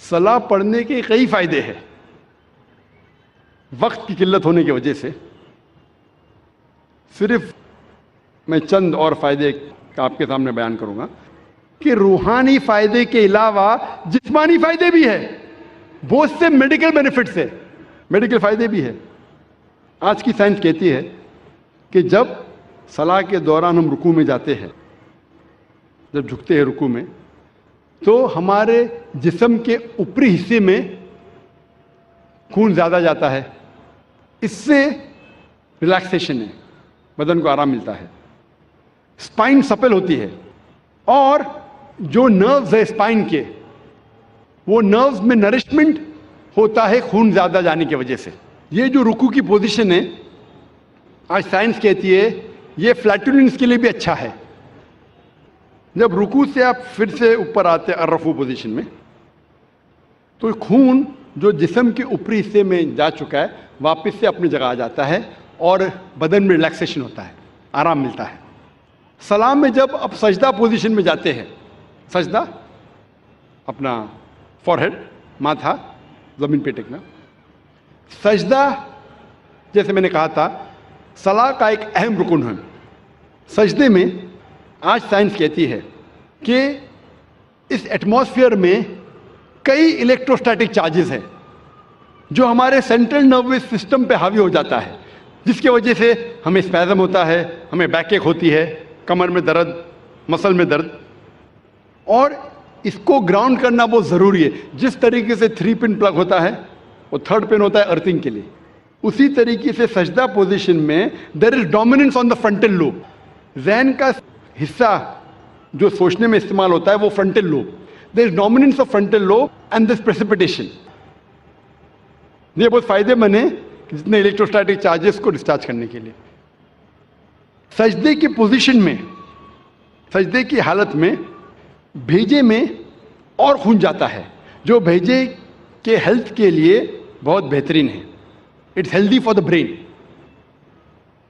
صلاح پڑھنے کے کئی فائدے ہیں. وقت کی قلت ہونے کی وجہ سے صرف میں چند اور فائدے آپ کے سامنے بیان کروں گا کہ روحانی فائدے کے علاوہ جسمانی فائدے بھی ہیں. بہت سے میڈیکل بینیفٹس ہیں, میڈیکل فائدے بھی ہیں. آج کی سائنس کہتی ہے کہ جب صلاح کے دوران ہم رکوع میں جاتے ہیں, جب جھکتے ہیں رکوع میں, تو ہمارے جسم کے اوپری حصے میں خون زیادہ جاتا ہے. اس سے ریلیکسیشن ہے, بدن کو آرام ملتا ہے, اسپائن سپل ہوتی ہے, اور جو نروز ہے اسپائن کے, وہ نروز میں نرشمنٹ ہوتا ہے خون زیادہ جانے کی وجہ سے. یہ جو رکوع کی پوزیشن ہے, آج سائنس کہتی ہے یہ فلیٹولنس کے لیے بھی اچھا ہے. جب رکوع سے آپ پھر سے اوپر آتے ہیں الرفوع پوزیشن میں, تو خون جو جسم کے اوپری حصے میں جا چکا ہے واپس سے اپنی جگہ آ جاتا ہے اور بدن میں ریلیکسیشن ہوتا ہے, آرام ملتا ہے. سلام میں جب آپ سجدہ پوزیشن میں جاتے ہیں, سجدہ اپنا فورہیڈ, ماتھا زمین پہ ٹیکنا, سجدہ جیسے میں نے کہا تھا صلاح کا ایک اہم رکن ہے. سجدے میں آج سائنس کہتی ہے کہ اس ایٹماسفیئر میں کئی الیکٹروسٹیٹک چارجز ہیں جو ہمارے سینٹرل نروس سسٹم پہ حاوی ہو جاتا ہے, جس کی وجہ سے ہمیں اسپیزم ہوتا ہے, ہمیں بیک ایک ہوتی ہے, کمر میں درد, مسل میں درد. اور اس کو گراؤنڈ کرنا بہت ضروری ہے. جس طریقے سے 3 پن پلگ ہوتا ہے, وہ 3rd پن ہوتا ہے ارتھنگ کے لیے, اسی طریقے سے سجدہ پوزیشن میں there is dominance on the frontal lobe. ذہن کا حصہ جو سوچنے میں استعمال ہوتا ہے وہ frontal lobe. There is dominance of frontal lobe and this precipitation. یہ بہت فائدے مند ہے جتنے الیکٹروسٹیٹک چارجز کو ڈسچارج کرنے کے لیے. سجدے کی پوزیشن میں, سجدے کی حالت میں بھیجے میں اور خون جاتا ہے, جو بھیجے کے ہیلتھ کے لیے بہت بہترین ہے. It's healthy for the brain,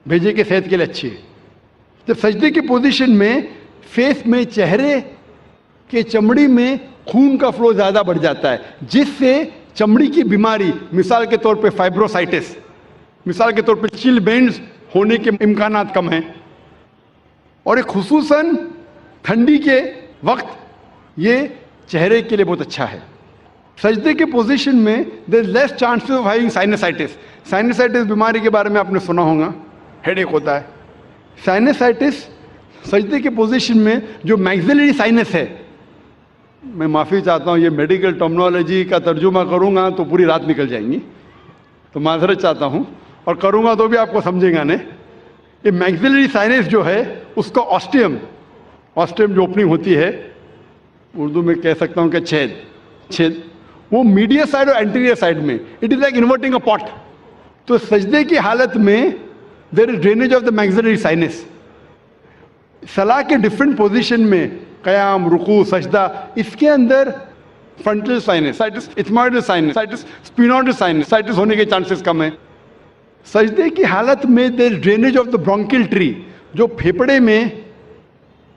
بھیجے کے صحت کے لیے اچھی ہے. جب سجدے کی پوزیشن میں فیس میں, چہرے کے چمڑی میں خون کا فلو زیادہ بڑھ جاتا ہے, جس سے چمڑی کی بیماری, مثال کے طور پہ فائبروسائٹس, مثال کے طور پہ چل بینڈز ہونے کے امکانات کم ہیں. اور ایک خصوصاً ٹھنڈی کے وقت یہ چہرے کے لیے بہت اچھا ہے. سجدے کے پوزیشن میں there is less chances of having سائنسائٹس. سائنسائٹس بیماری کے بارے میں آپ نے سنا ہوگا, ہیڈ ایک ہوتا ہے. سائنسائٹس سجدے کے پوزیشن میں جو میگزیلری سائنس ہے, میں معافی چاہتا ہوں یہ میڈیکل ٹرمنالوجی کا ترجمہ کروں گا تو پوری رات نکل جائیں گی, تو معذرت چاہتا ہوں, اور کروں گا تو بھی آپ کو سمجھیں گا نہیں. یہ میگزیلری سائنس جو ہے اس کا آسٹیم, آسٹیم جو اوپننگ ہوتی ہے, اردو میں کہہ سکتا ہوں کہ چھید, وہ میڈیا سائڈ اور انٹیریئر سائڈ میں, اٹ از لائک انورٹنگ اے پاٹ. تو سجدے کی حالت میں there is drainage of the میگزیلری science. صلاح کے ڈفرینٹ پوزیشن میں, قیام, رکوع, سجدہ, اس کے اندر فرنٹل سائنس, ایتھموئڈل سائنس, اسپینوئڈل سائنس ہونے کے چانسز کم ہیں. سجدے کی حالت میں there is drainage of the برونکل tree, جو پھیپڑے میں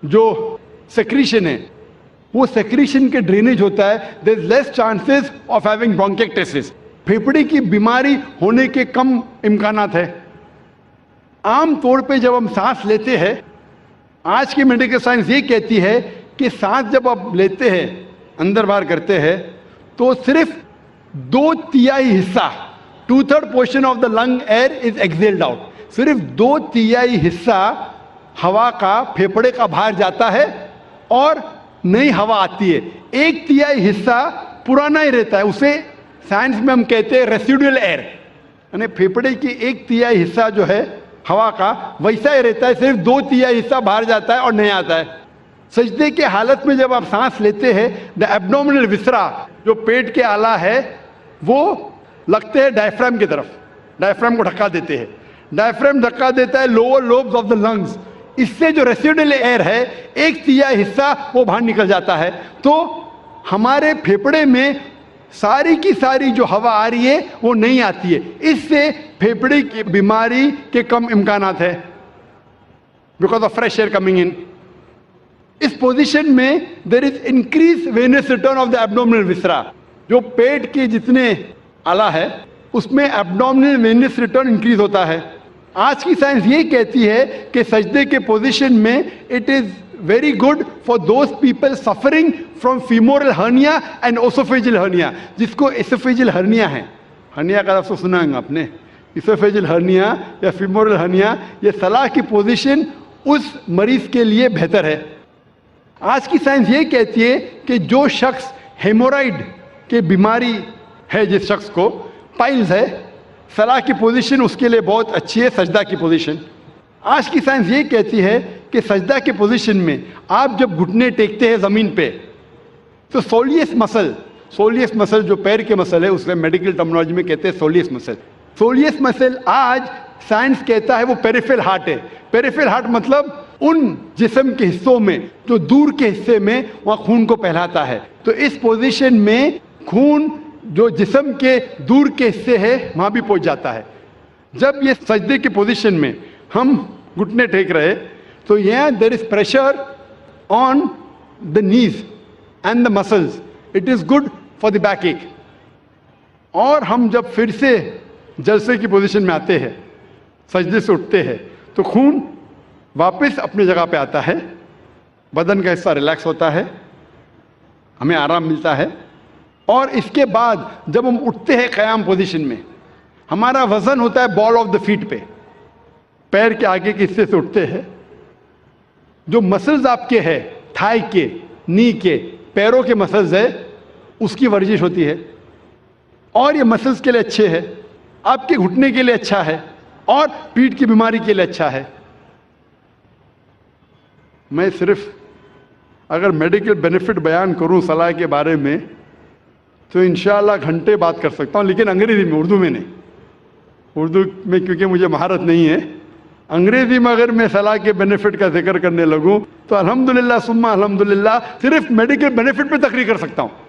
جو سیکریشن ہے وہ سیکریشن کے ڈرینیج ہوتا ہے. دیر از لیس چانسز آف ہیونگ برونکیکٹسس, پھیپڑے کی بیماری ہونے کے کم امکانات ہے. عام طور پہ جب ہم سانس لیتے ہیں, آج کی میڈیکل سائنس یہ کہتی ہے کہ سانس جب آپ لیتے ہیں, اندر باہر کرتے ہیں, تو صرف 2/3 حصہ, 2/3 portion of the lung air is exhaled out. صرف 2/3 حصہ ہوا کا پھیپڑے کا باہر جاتا ہے اور نئی ہوا آتی ہے. 1/3 حصہ پرانا ہی رہتا ہے. اسے سائنس میں ہم کہتے ہیں ریسیڈول ایئر, یعنی پھیپڑے کی 1/3 حصہ جو ہے ہوا کا ویسا ہی رہتا ہے, صرف 2/3 حصہ باہر جاتا ہے اور نہیں آتا ہے. سجدے کے حالت میں جب آپ سانس لیتے ہیں, دا ایبڈومینل وسرا, جو پیٹ کے آلہ ہے, وہ لگتے ہیں ڈائفرام کی طرف, ڈائفرام کو ڈھکا دیتے ہیں. ڈائفرام ڈھکا دیتا ہے lower lobes of the lungs. اس سے جو ریسیڈول ایئر ہے 1/3 حصہ وہ باہر نکل جاتا ہے. تو ہمارے پھیپڑے میں ساری کی ساری جو ہوا آ رہی ہے وہ نہیں آتی ہے. اس سے پھیپڑے کی بیماری کے کم امکانات ہے, because of fresh air coming in. اس پوزیشن میں there is increase venous return of the abdominal viscera. جو پیٹ کے جتنے اعلیٰ ہے اس میں ایبڈومینل وینس ریٹرن انکریز ہوتا ہے. آج کی سائنس یہ کہتی ہے کہ سجدے کے پوزیشن میں it is very good for those people suffering from femoral hernia and oesophageal hernia. جس کو ایسوفیجل ہرنیا ہے, ہرنیا کا لفظ سنا ہے آپ نے, ایسوفیجل ہرنیا یا فیمورل ہرنیا, یہ سلاح کی پوزیشن اس مریض کے لیے بہتر ہے. آج کی سائنس یہ کہتی ہے کہ جو شخص ہیمورائڈ کی بیماری ہے, جس شخص کو پائلز ہے, سلاح کی پوزیشن اس کے لیے بہت اچھی ہے, سجدہ کی پوزیشن. آج کی سائنس یہ کہتی ہے کہ سجدہ کی پوزیشن میں آپ جب گھٹنے ٹیکتے ہیں زمین پہ تو سولیس مسل جو پیر کے مسل ہے, اس میں میڈیکل ٹرمنالوجی میں کہتے ہیں سولیس مسل آج سائنس کہتا ہے وہ پیریفرل ہارٹ ہے. پیریفرل ہارٹ مطلب ان جسم کے حصوں میں جو دور کے حصے میں وہاں خون کو پھیلاتا ہے. تو اس پوزیشن میں خون جو جسم کے دور کے حصے ہے وہاں بھی پہنچ جاتا ہے. جب یہ سجدے کی پوزیشن میں ہم گھٹنے ٹیک رہے تو یہاں دیر از پریشر آن دا نیز and the muscles, it is good for the back ایک. اور ہم جب پھر سے جلسے کی پوزیشن میں آتے ہیں, سجدے سے اٹھتے ہیں, تو خون واپس اپنی جگہ پہ آتا ہے, بدن کا حصہ ریلیکس ہوتا ہے, ہمیں آرام ملتا ہے. اور اس کے بعد جب ہم اٹھتے ہیں قیام پوزیشن میں, ہمارا وزن ہوتا ہے بال آف دا فیٹ پہ, پیر کے آگے کے حصے سے اٹھتے ہیں. جو مسلز آپ کے ہے, تھائی کے, نی کے, پیروں کے مسلز ہے, اس کی ورزش ہوتی ہے. اور یہ مسلز کے لیے اچھے ہے, آپ کے گھٹنے کے لیے اچھا ہے, اور پیٹھ کی بیماری کے لیے اچھا ہے. میں صرف اگر میڈیکل بینیفٹ بیان کروں صلاح کے بارے میں تو انشاءاللہ گھنٹے بات کر سکتا ہوں, لیکن انگریزی میں, اردو میں نہیں. اردو میں کیونکہ مجھے مہارت نہیں ہے. انگریزی میں اگر میں صلاح کے بینیفٹ کا ذکر کرنے لگوں تو الحمدللہ ثم الحمدللہ صرف میڈیکل بینیفٹ پہ تقریر کر سکتا ہوں.